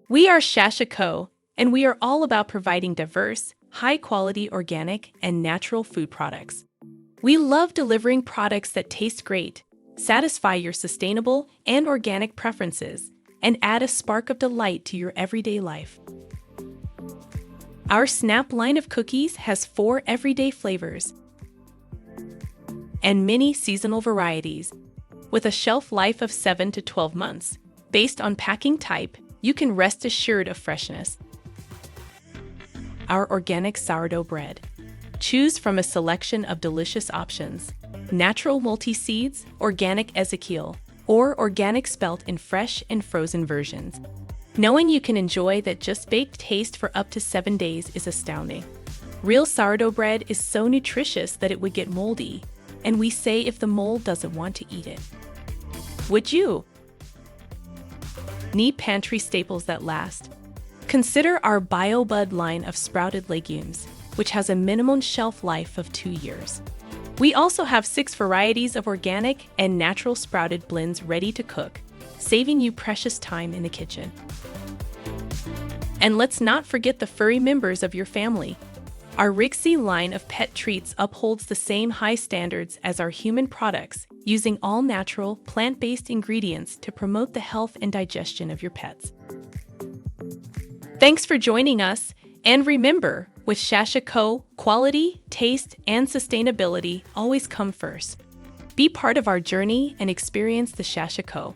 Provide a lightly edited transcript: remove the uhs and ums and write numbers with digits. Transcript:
We are Shasha Co, and we are all about providing diverse, high-quality organic and natural food products. We love delivering products that taste great, satisfy your sustainable and organic preferences, and add a spark of delight to your everyday life. Our Snap line of cookies has 4 everyday flavors and many seasonal varieties, with a shelf life of 7 to 12 months. Based on packing type, you can rest assured of freshness. Our organic sourdough bread. Choose from a selection of delicious options: natural multi-seeds, organic Ezekiel, or organic spelt in fresh and frozen versions. Knowing you can enjoy that just baked taste for up to 7 days is astounding. Real sourdough bread is so nutritious that it would get moldy, and we say if the mold doesn't want to eat it. Would you? Need pantry staples that last? Consider our BioBud line of sprouted legumes, which has a minimum shelf life of 2 years. We also have 6 varieties of organic and natural sprouted blends ready to cook, saving you precious time in the kitchen. And let's not forget the furry members of your family. Our Rixie line of pet treats upholds the same high standards as our human products, using all-natural, plant-based ingredients to promote the health and digestion of your pets. Thanks for joining us, and remember, with Shasha Co, quality, taste, and sustainability always come first. Be part of our journey and experience the Shasha Co.